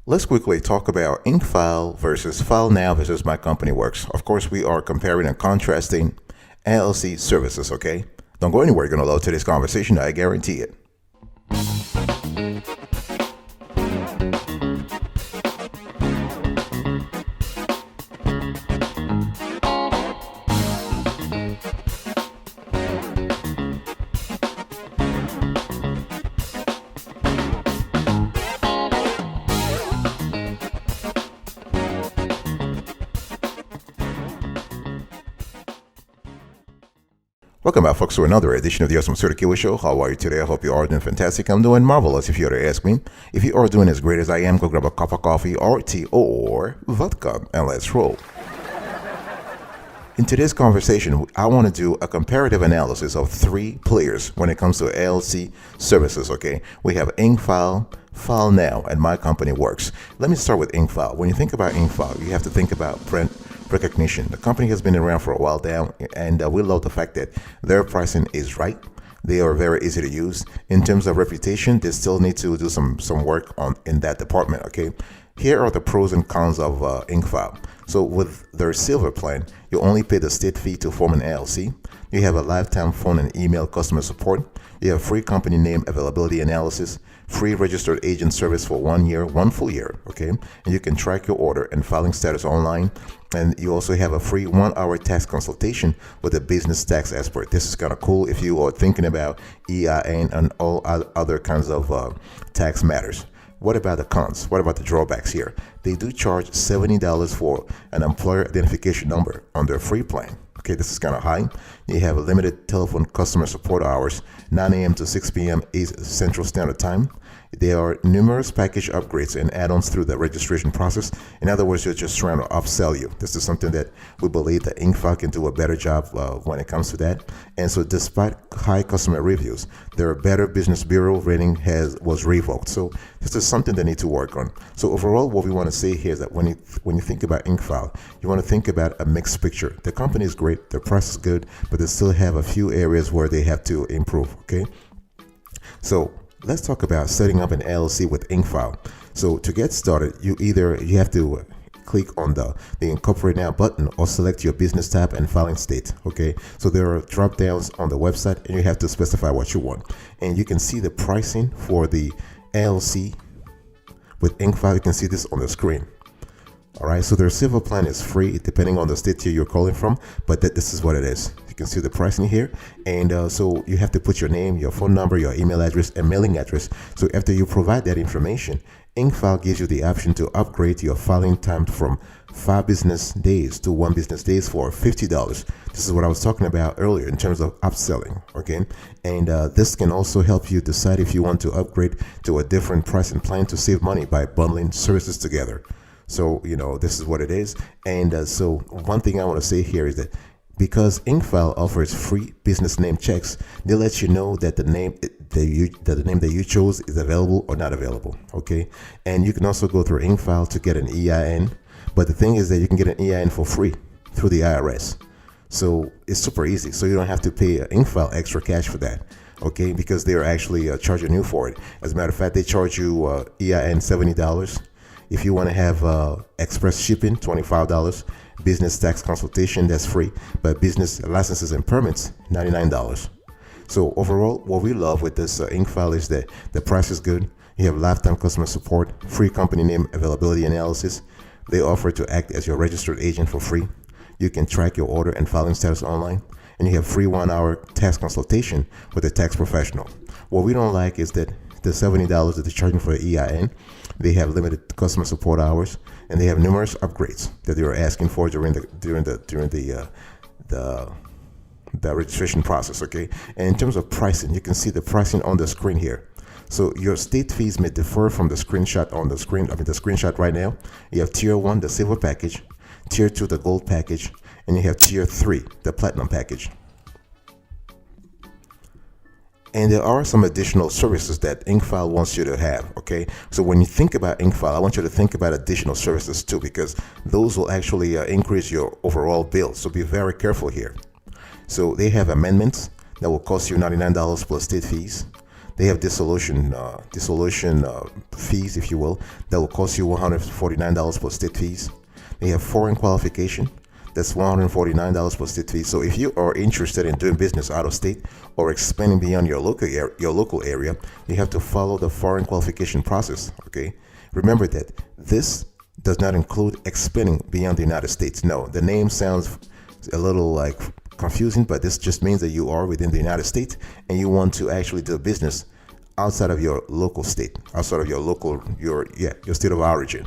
Let's quickly talk about Incfile versus Filenow versus MyCompanyWorks. Of course, we are comparing and contrasting LLC services, okay? Don't go anywhere. You're going to love today's conversation. I guarantee it. Welcome back, folks, to another edition of the Awesome Serial Killer Show. How are you today? I hope you are doing fantastic. I'm doing marvelous, if you were to ask me. If you are doing as great as I am, go grab a cup of coffee or tea or vodka, and let's roll. In today's conversation, I want to do a comparative analysis of three players when it comes to LLC services, okay? We have Incfile, Filenow, and MyCompanyWorks. Let me start with Incfile. When you think about Incfile, you have to think about brand recognition. The company has been around for a while now, and we love the fact that their pricing is right. They are very easy to use. In terms of reputation, they still need to do some work in that department, okay? Here are the pros and cons of Incfile. So with their silver plan, you only pay the state fee to form an LLC. You have a lifetime phone and email customer support. You have free company name availability analysis, free registered agent service for 1 year, 1 full year, okay? And you can track your order and filing status online. And you also have a free 1-hour tax consultation with a business tax expert. This is kind of cool if you are thinking about EIN and all other kinds of tax matters. What about the cons? What about the drawbacks here? They do charge $70 for an employer identification number on their free plan. Okay, this is kind of high. You have a limited telephone customer support hours, 9 a.m. to 6 p.m. is Central Standard Time. There are numerous package upgrades and add-ons through the registration process. In other words, you're just trying to upsell you. This is something that we believe that Incfile can do a better job when it comes to that. And so despite high customer reviews, their Better Business Bureau rating was revoked. So this is something they need to work on. So overall, what we want to say here is that when you think about Incfile, you want to think about a mixed picture. The company is great, their price is good, but they still have a few areas where they have to improve, okay? So let's talk about setting up an LLC with Incfile. So to get started, you have to click on the Incorporate Now button or select your business tab and filing state, okay? So there are drop downs on the website and you have to specify what you want. And you can see the pricing for the LLC with Incfile. You can see this on the screen. All right, so their silver plan is free depending on the state here you're calling from, but this is what it is. You can see the pricing here, and so you have to put your name, your phone number, your email address, and mailing address. So after you provide that information, Incfile gives you the option to upgrade your filing time from 5 business days to 1 business days for $50. This is what I was talking about earlier in terms of upselling, okay? And this can also help you decide if you want to upgrade to a different pricing plan to save money by bundling services together. So, this is what it is. And so one thing I want to say here is that because Incfile offers free business name checks, they let you know that the name that you chose is available or not available, okay? And you can also go through Incfile to get an EIN. But the thing is that you can get an EIN for free through the IRS. So it's super easy. So you don't have to pay Incfile extra cash for that, okay? Because they're actually charging you for it. As a matter of fact, they charge you EIN $70. If you want to have express shipping, $25. Business tax consultation, that's free. But business licenses and permits, $99. So overall, what we love with this Incfile is that the price is good. You have lifetime customer support, free company name availability analysis. They offer to act as your registered agent for free. You can track your order and filing status online. And you have free 1-hour tax consultation with a tax professional. What we don't like is that the $70 that they're charging for the EIN, they have limited customer support hours, and they have numerous upgrades that they are asking for during the registration process, okay? And in terms of pricing, you can see the pricing on the screen here. So your state fees may differ from the screenshot on the screen. The screenshot right now. You have Tier 1, the silver package, Tier 2, the gold package, and you have Tier 3, the platinum package. And there are some additional services that Incfile wants you to have, okay? So when you think about Incfile, I want you to think about additional services too, because those will actually increase your overall bill. So be very careful here. So they have amendments that will cost you $99 plus state fees. They have dissolution fees, if you will, that will cost you $149 plus state fees. They have foreign qualification. That's $149 plus state fees. So if you are interested in doing business out of state or expanding beyond your local area, you have to follow the foreign qualification process. Okay. Remember that this does not include expanding beyond the United States. No, the name sounds a little like confusing, but this just means that you are within the United States and you want to actually do business outside of your local state, outside of your state of origin.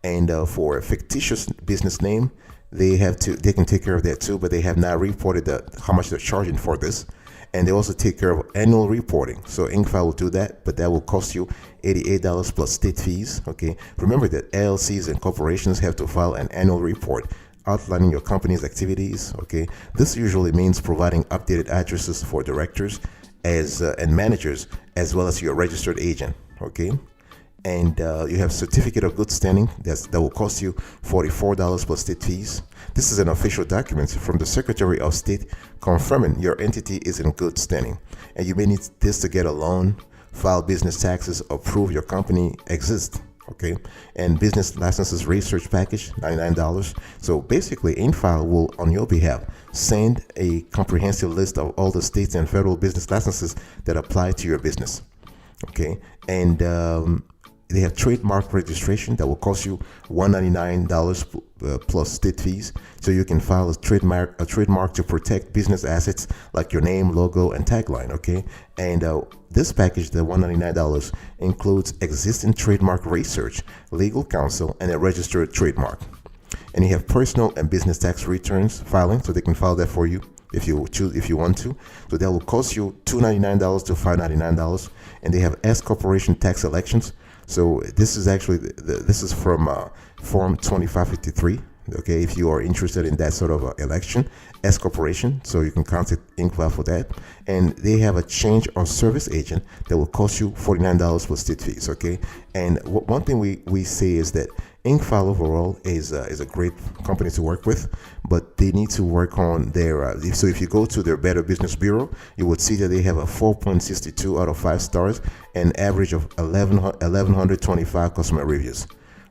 And for a fictitious business name, they can take care of that too, but they have not reported how much they're charging for this. And they also take care of annual reporting. So Incfile will do that, but that will cost you $88 plus state fees. Okay. Remember that LLCs and corporations have to file an annual report outlining your company's activities. Okay. This usually means providing updated addresses for directors and managers, as well as your registered agent. Okay. And you have certificate of good standing that will cost you $44 plus state fees. This is an official document from the Secretary of State confirming your entity is in good standing. And you may need this to get a loan, file business taxes, or prove your company exists. Okay. And business licenses research package, $99. So basically, Incfile will, on your behalf, send a comprehensive list of all the states and federal business licenses that apply to your business. Okay. And they have trademark registration that will cost you $199 plus state fees. So you can file a trademark to protect business assets like your name, logo, and tagline. Okay. And this package, the $199, includes existing trademark research, legal counsel, and a registered trademark. And you have personal and business tax returns filing, so they can file that for you if you want to. So that will cost you $299 to $599. And they have S corporation tax elections. So this is actually this is from Form 2553. Okay, if you are interested in that sort of election, S corporation, so you can contact Incfile for that. And they have a change of service agent that will cost you $49 plus state fees. Okay, and one thing we say is that Incfile overall is a great company to work with, but they need to work on their. So if you go to their Better Business Bureau, you would see that they have a 4.62 out of 5 stars and average of 1,125 customer reviews.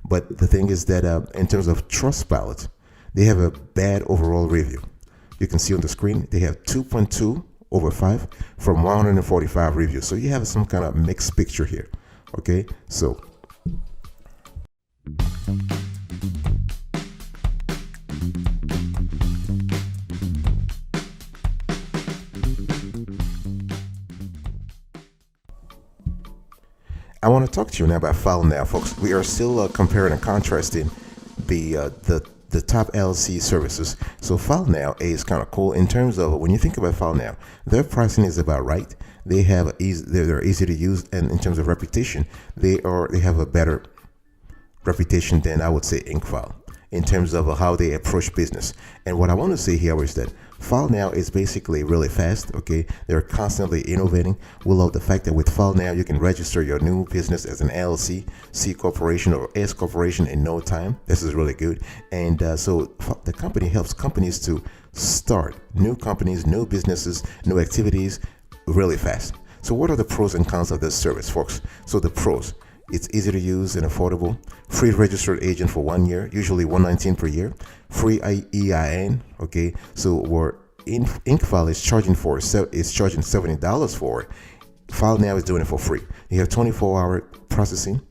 But the thing is that in terms of Trustpilot, they have a bad overall review. You can see on the screen they have 2.2 over 5 from 145 reviews. So you have some kind of mixed picture here. Okay, so. I want to talk to you now about Filenow, folks. We are still comparing and contrasting the top LLC services. So Filenow is kind of cool in terms of when you think about Filenow, their pricing is about right. They have they're easy to use, and in terms of reputation, they have a better reputation than I would say Incfile in terms of how they approach business. And what I want to say here is that Filenow is basically really fast. Okay, they're constantly innovating. We love the fact that with Filenow you can register your new business as an LLC, C corporation, or S corporation in no time. This is really good. And so the company helps companies to start new companies, new businesses, new activities really fast. So what are the pros and cons of this service, folks? So the pros: it's easy to use and affordable. Free registered agent for 1 year, usually $119 per year. Free EIN. Okay, so where Incfile is charging $70 for it, Filenow is doing it for free. You have 24-hour processing.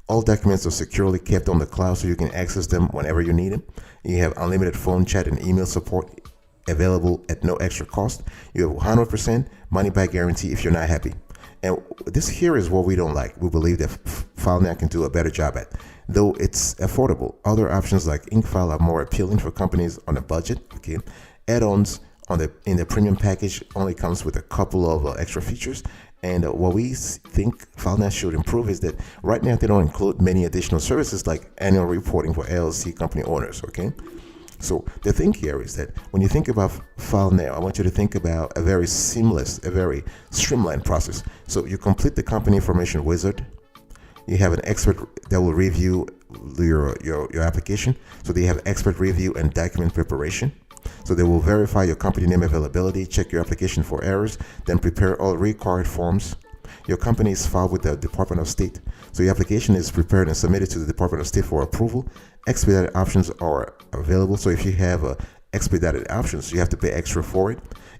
All documents are securely kept on the cloud, so you can access them whenever you need them. You have unlimited phone, chat, and email support available at no extra cost. You have 100% money back guarantee if you're not happy. And this here is what we don't like. We believe that Filenow can do a better job at. Though it's affordable, other options like Incfile are more appealing for companies on a budget. Okay, add-ons in the premium package only comes with a couple of extra features. And what we think Filenow should improve is that right now they don't include many additional services like annual reporting for LLC company owners. Okay. So the thing here is that when you think about Filenow, I want you to think about a very seamless, a very streamlined process. So you complete the company information wizard. You have an expert that will review your application. So they have expert review and document preparation. So they will verify your company name availability, check your application for errors, then prepare all required forms. your company is filed with the Department of State. So your application is prepared and submitted to the Department of State for approval. Expedited options are available. So if you have expedited options, you have to pay extra for it.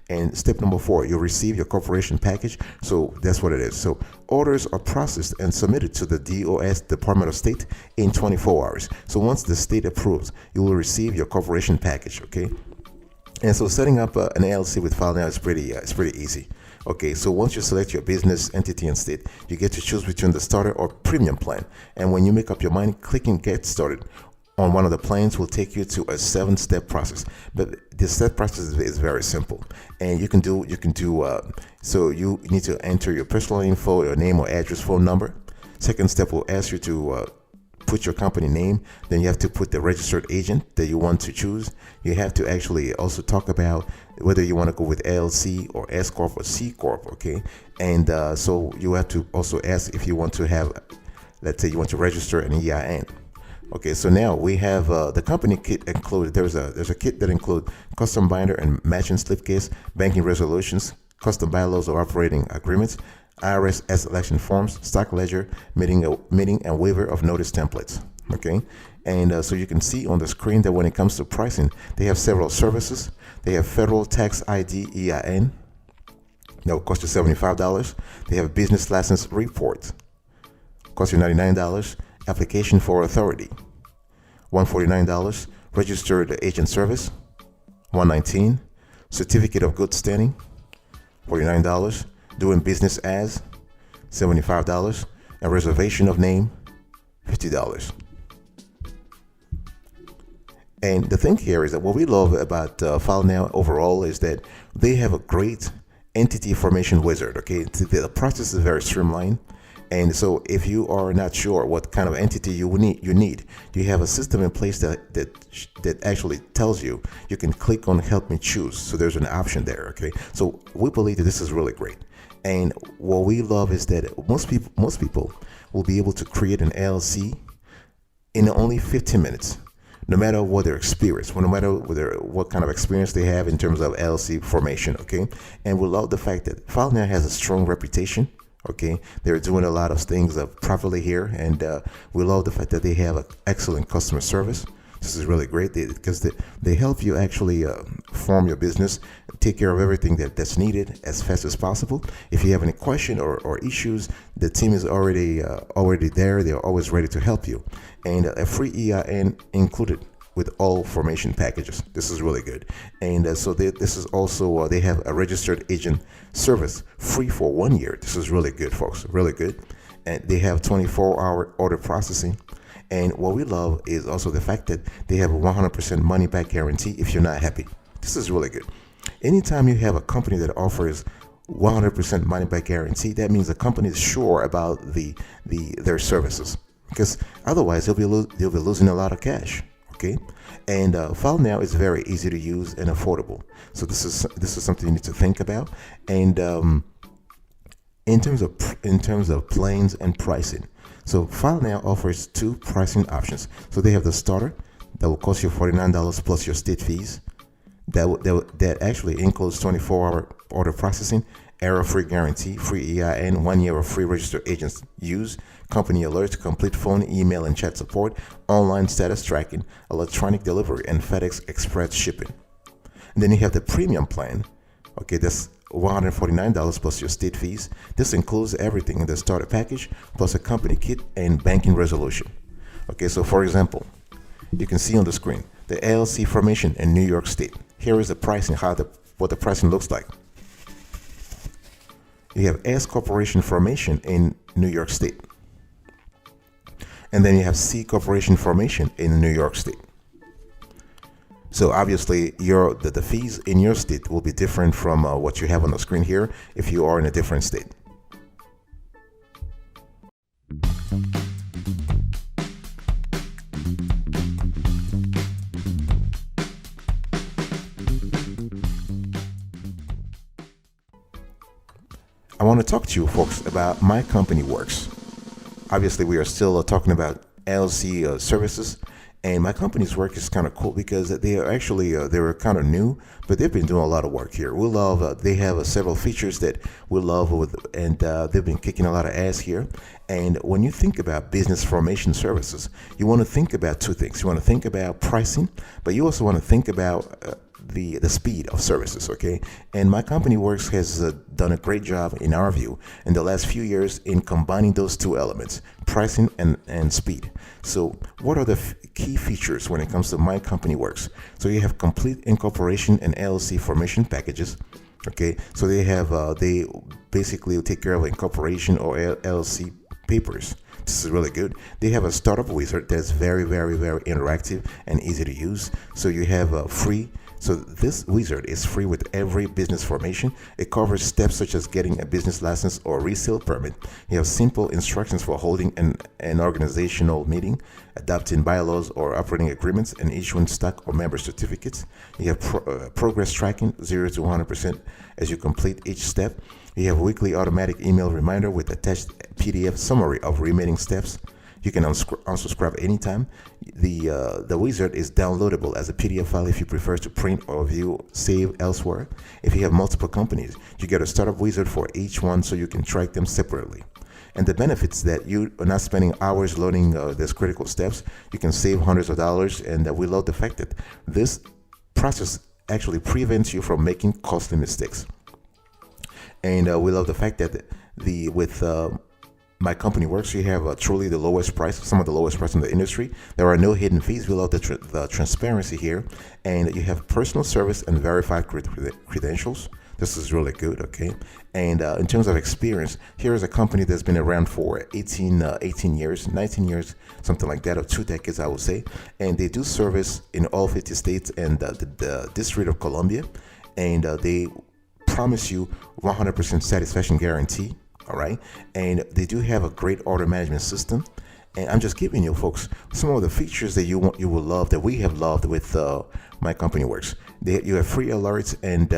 And step number 4, you'll receive your corporation package. So that's what it is. So orders are processed and submitted to the DOS, Department of State, in 24 hours. So once the state approves, you will receive your corporation package. Okay. And so setting up an LLC with Filenow is pretty easy. Okay, so once you select your business entity and state, you get to choose between the starter or premium plan. And when you make up your mind, clicking get started on one of the plans will take you to a 7-step process. But the step process is very simple, and you can do so you need to enter your personal info, your name or address, phone number. Second step will ask you to put your company name. Then you have to put the registered agent that you want to choose. You have to actually also talk about whether you want to go with LLC or S Corp or C Corp. Okay, and so you have to also ask if you want to have, let's say you want to register an EIN. Okay, so now we have the company kit included. There's a kit that includes custom binder and matching slipcase, banking resolutions, custom bylaws or operating agreements, IRS election forms, stock ledger, meeting and waiver of notice templates. Okay, and so you can see on the screen that when it comes to pricing, they have several services. They have federal tax ID EIN that will cost you $75. They have business license report, cost you $99. Application for authority, $149. Registered agent service, $119. Certificate of good standing, $49. Doing business as, $75. And reservation of name, $50. And the thing here is that what we love about Filenow overall is that they have a great entity formation wizard. Okay, the process is very streamlined. And so if you are not sure what kind of entity you need, you have a system in place that actually tells you. You can click on help me choose. So there's an option there. Okay, so we believe that this is really great. And what we love is that most people will be able to create an LLC in only 15 minutes, no matter what their experience, no matter what kind of experience they have in terms of LLC formation. Okay, and we love the fact that Filenow has a strong reputation. Okay, they're doing a lot of things properly here, and we love the fact that they have excellent customer service. This is really great because they help you actually form your business, take care of everything that's needed as fast as possible. If you have any question or issues, the team is already there. They're always ready to help you, and a free EIN included with all formation packages. This is really good. And so this is also, they have a registered agent service free for 1 year. This is really good, folks, really good. And they have 24-hour order processing. And what we love is also the fact that they have a 100% money back guarantee if you're not happy. This is really good. Anytime you have a company that offers 100% money back guarantee, that means the company is sure about their services, because otherwise they'll be losing a lot of cash. Okay, and Filenow is very easy to use and affordable. So this is something you need to think about. And in terms of plans and pricing, so Filenow offers 2 pricing options. So they have the starter that will cost you $49 plus your state fees. That actually includes 24-hour order processing, error-free guarantee, free EIN, 1 year of free registered agents use, company alerts, complete phone, email, and chat support, online status tracking, electronic delivery, and FedEx Express shipping. And then you have the premium plan. Okay, that's $149 plus your state fees. This includes everything in the starter package, plus a company kit and banking resolution. Okay, so for example, you can see on the screen the LLC formation in New York State. Here is the pricing, what the pricing looks like. You have S Corporation formation in New York State. And then you have C Corporation formation in New York State. So obviously the fees in your state will be different from what you have on the screen here if you are in a different state. I want to talk to you folks about MyCompanyWorks. Obviously, we are still talking about LLC services, And my company's work is kind of cool because they are actually they were kind of new, but they've been doing a lot of work here. We love they have several features that we love with, and they've been kicking a lot of ass here. And when you think about business formation services, you want to think about two things. You want to think about pricing, but you also want to think about the speed of services. Okay, and MyCompanyWorks has done a great job in our view in the last few years in combining those two elements, pricing and speed. So what are the key features when it comes to MyCompanyWorks? So you have complete incorporation and LLC formation packages. Okay, so they have they basically take care of incorporation or LLC papers. This is really good. They have a startup wizard that's very interactive and easy to use. So you have a free. So this wizard is free with every business formation. It covers steps such as getting a business license or resale permit. You have simple instructions for holding an organizational meeting, adopting bylaws or operating agreements, and issuing stock or member certificates. You have progress tracking, 0 to 100% as you complete each step. You have weekly automatic email reminder with attached PDF summary of remaining steps. You can unsubscribe anytime. The wizard is downloadable as a PDF file if you prefer to print or view save elsewhere. If you have multiple companies, you get a startup wizard for each one so you can track them separately. And the benefits that you are not spending hours loading these critical steps, you can save hundreds of dollars, and we love the fact that this process actually prevents you from making costly mistakes. And we love the fact that with MyCompanyWorks, you have truly the lowest price, some of the lowest price in the industry. There are no hidden fees. We love the transparency here, and you have personal service and verified credentials. This is really good, okay? And in terms of experience, here is a company that's been around for 18 years, 19 years, something like that, or 2 decades, I would say. And they do service in all 50 states and the District of Columbia, and they promise you 100% satisfaction guarantee. All right, and they do have a great order management system, and I'm just giving you folks some of the features that you will love, that we have loved with MyCompanyWorks. You have free alerts and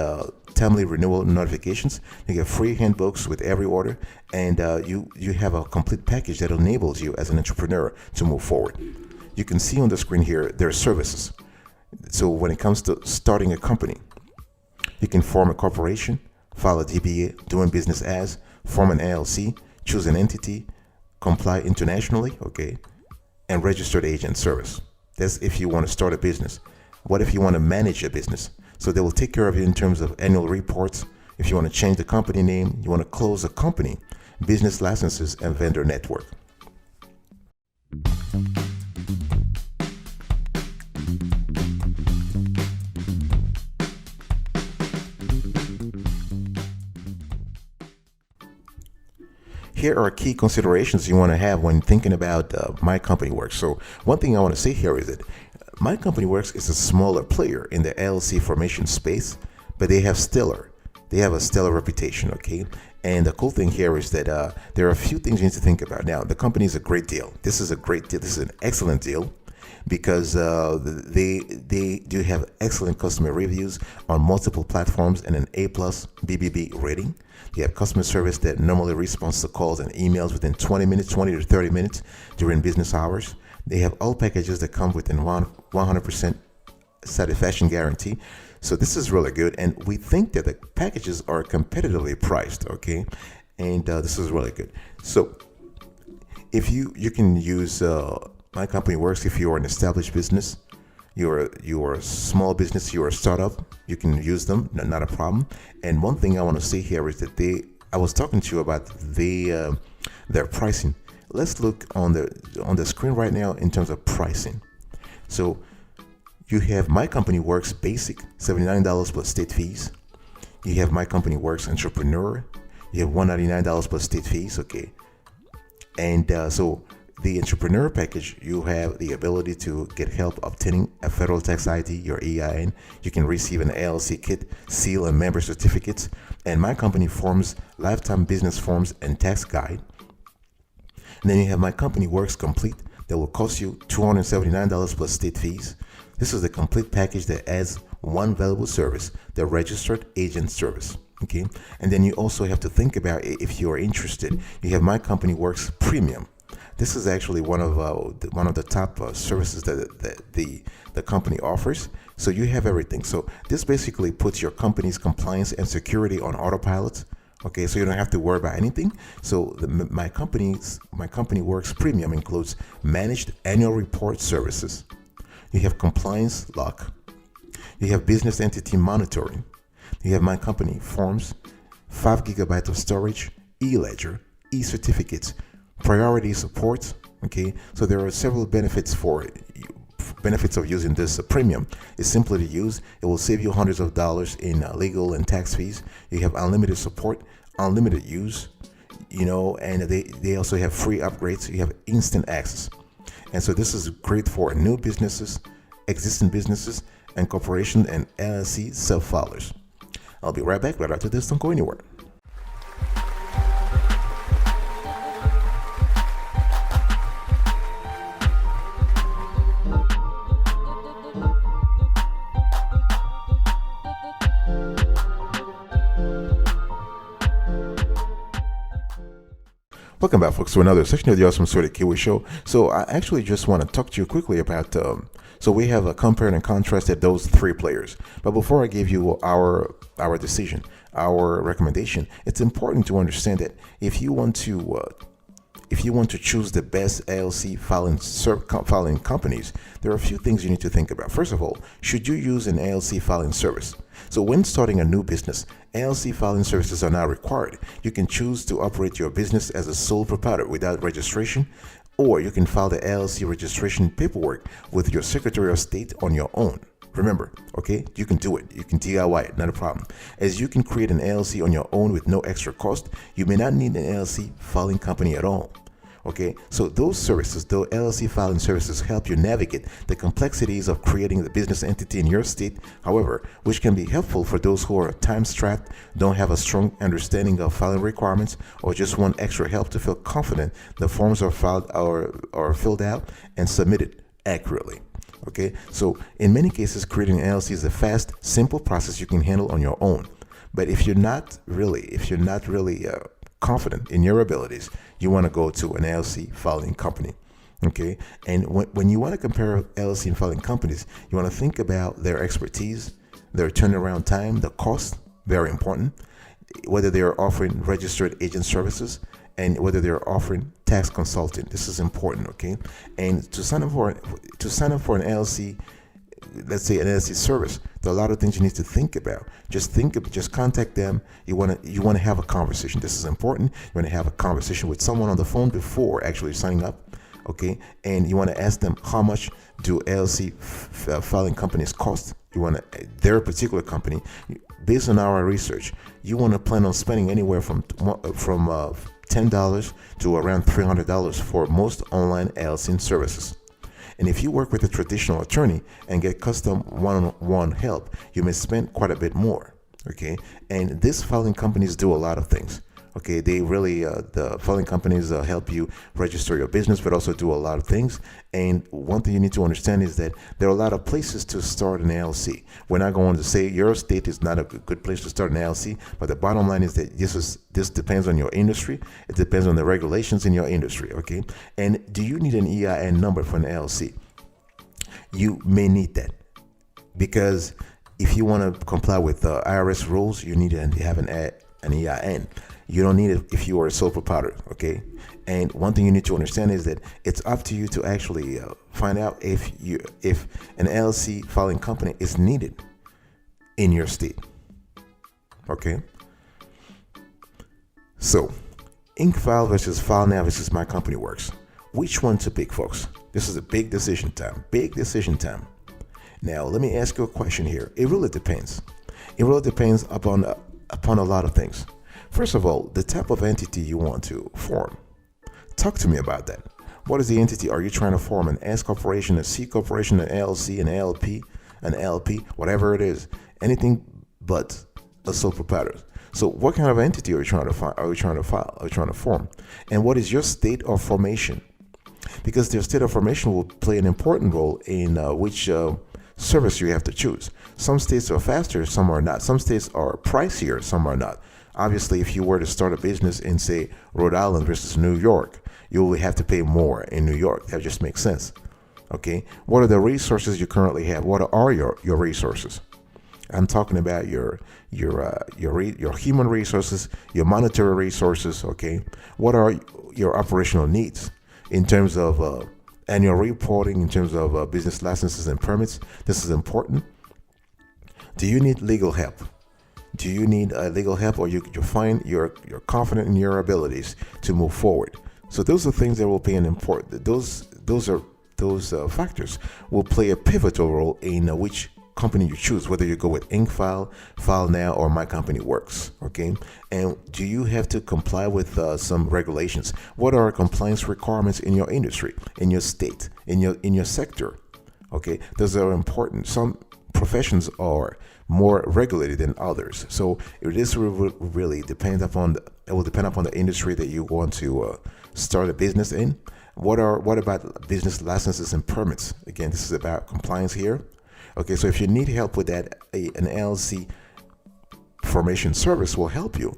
timely renewal notifications. You get free handbooks with every order, and you have a complete package that enables you as an entrepreneur to move forward. You can see on the screen here their services. So when it comes to starting a company, you can form a corporation, file a DBA, doing business as, form an LLC, choose an entity, comply internationally, okay, and registered agent service. That's if you want to start a business. What if you want to manage a business? So they will take care of you in terms of annual reports. If you want to change the company name, you want to close a company, business licenses, and vendor network. Here are key considerations you want to have when thinking about MyCompanyWorks. So one thing I want to say here is that MyCompanyWorks is a smaller player in the LLC formation space, but they have a stellar reputation, okay? And the cool thing here is that there are a few things you need to think about. Now, the company is a great deal. This is a great deal. This is an excellent deal because they do have excellent customer reviews on multiple platforms and an A+ BBB rating. They have customer service that normally responds to calls and emails within 20 to 30 minutes during business hours. They have all packages that come within 100% satisfaction guarantee. So this is really good, and we think that the packages are competitively priced, okay? And this is really good. So if you can use MyCompanyWorks if you are an established business, you're a small business, you're a startup, you can use them, not a problem. And one thing I want to say here is that I was talking to you about their pricing. Let's look on the screen right now in terms of pricing. So you have MyCompanyWorks Basic, $79 plus state fees. You have MyCompanyWorks Entrepreneur. You have $199 plus state fees, okay. And so the Entrepreneur package, you have the ability to get help obtaining a federal tax ID, your EIN. You can receive an LLC kit, seal and member certificates, and My Company Forms, lifetime business forms, and tax guide. And then you have MyCompanyWorks Complete that will cost you $279 plus state fees. This is the complete package that adds one valuable service, the registered agent service. Okay, and then you also have to think about, if you are interested, you have MyCompanyWorks Premium. This is actually one of the top services that the company offers. So you have everything. So this basically puts your company's compliance and security on autopilot. Okay, so you don't have to worry about anything. So my company works premium includes managed annual report services. You have compliance lock. You have business entity monitoring. You have My Company forms, 5 gigabytes of storage, e-ledger, e-certificates, priority support. Okay, so there are several benefits of using this premium. It's simply to use. It will save you hundreds of dollars in legal and tax fees. You have unlimited support, unlimited use, and they also have free upgrades. You have instant access. And so this is great for new businesses, existing businesses, and corporation and LLC self-filers. I'll be right back right after this. Don't go anywhere. Welcome back, folks, to another section of the Awesome Sorted Kiwi Show. So I actually just want to talk to you quickly about, so we have compared and contrasted those three players. But before I give you our decision, our recommendation, it's important to understand that if you want to choose the best LLC filing companies, there are a few things you need to think about. First of all, should you use an LLC filing service? So when starting a new business, LLC filing services are not required. You can choose to operate your business as a sole proprietor without registration, or you can file the LLC registration paperwork with your Secretary of State on your own. Remember, okay, you can do it. You can DIY it, not a problem. As you can create an LLC on your own with no extra cost, you may not need an LLC filing company at all. Okay, so those services, though LLC filing services, help you navigate the complexities of creating the business entity in your state, however, which can be helpful for those who are time-strapped, don't have a strong understanding of filing requirements, or just want extra help to feel confident the forms are filled out and submitted accurately. Okay, so in many cases, creating an LLC is a fast, simple process you can handle on your own. But if you're not really confident in your abilities, you want to go to an LLC filing company. Okay, and when you want to compare LLC and filing companies, you want to think about their expertise, their turnaround time, the cost, very important, whether they are offering registered agent services, and whether they're offering tax consulting. This is important. Okay, and to sign up for an LLC, let's say an LLC service, there are a lot of things you need to think about. Just contact them. You want to have a conversation. This is important. You want to have a conversation with someone on the phone before actually signing up. Okay, and you want to ask them, how much do LLC filing companies cost? You want their particular company. Based on our research, you want to plan on spending anywhere from $10 to around $300 for most online LLC services. And if you work with a traditional attorney and get custom one-on-one help, you may spend quite a bit more. Okay, and these filing companies do a lot of things. Okay, they really, the filing companies help you register your business, but also do a lot of things. And one thing you need to understand is that there are a lot of places to start an LLC. We're not going to say your state is not a good place to start an LLC, but the bottom line is that this depends on your industry. It depends on the regulations in your industry. Okay, and do you need an EIN number for an LLC? You may need that, because if you want to comply with IRS rules, you need to have an EIN. You don't need it if you are a sole proprietor. Okay, and one thing you need to understand is that it's up to you to actually find out if an LLC filing company is needed in your state. Okay, so Incfile versus Filenow versus MyCompanyWorks. Which one to pick, folks? This is a big decision time. Big decision time. Now, let me ask you a question here. It really depends. It really depends upon a lot of things. First of all, the type of entity you want to form. Talk to me about that. What is the entity? Are you trying to form an S corporation, a C corporation, an LLC, an LP, an LP, whatever it is? Anything but a sole proprietor. So what kind of entity are you trying to file? Are you trying to form? And what is your state of formation? Because their state of formation will play an important role in which service you have to choose. Some states are faster, some are not. Some states are pricier, some are not. Obviously, if you were to start a business in, say, Rhode Island versus New York, you will have to pay more in New York. That just makes sense. Okay, what are the resources you currently have? What are your resources? I'm talking about your human resources, your monetary resources. Okay, what are your operational needs in terms of annual reporting, in terms of business licenses and permits? This is important. Do you need legal help? Do you need legal help, or you find you're confident in your abilities to move forward? So those are things that will play an important. Those factors will play a pivotal role in which company you choose, whether you go with Incfile, Filenow, or MyCompanyWorks. Okay, and do you have to comply with some regulations? What are compliance requirements in your industry, in your state, in your sector? Okay, those are important. Some professions are more regulated than others, so this will really depend upon the industry that you want to start a business in. What about business licenses and permits? Again, this is about compliance here. Okay, so if you need help with that, an LLC formation service will help you.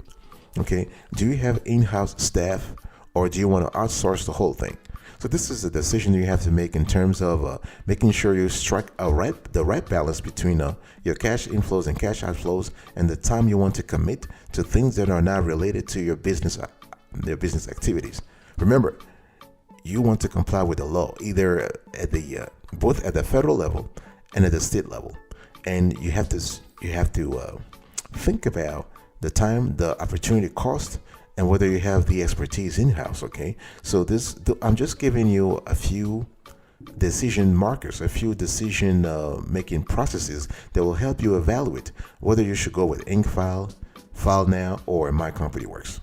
Okay, do you have in-house staff, or do you want to outsource the whole thing? So this is a decision you have to make in terms of making sure you strike the right balance between your cash inflows and cash outflows, and the time you want to commit to things that are not related to your business activities. Remember, you want to comply with the law, either at the both at the federal level and at the state level, and you have to think about the time, the opportunity cost, and whether you have the expertise in-house. Okay, so I'm just giving you a few decision markers, a few decision making processes that will help you evaluate whether you should go with Incfile, Filenow, or MyCompanyWorks.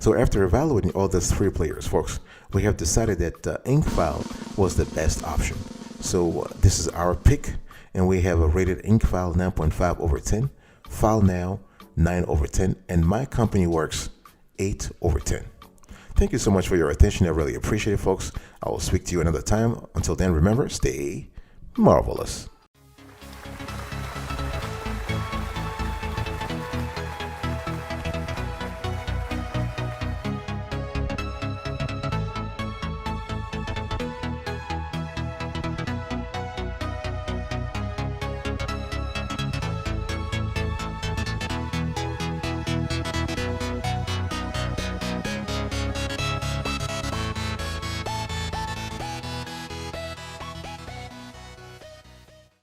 So after evaluating all those three players, folks, we have decided that Incfile was the best option. So this is our pick, and we have a rated Incfile 9.5 over 10, Filenow 9 over 10, and MyCompanyWorks 8 over 10. Thank you so much for your attention. I really appreciate it, folks. I will speak to you another time. Until then, remember, stay marvelous.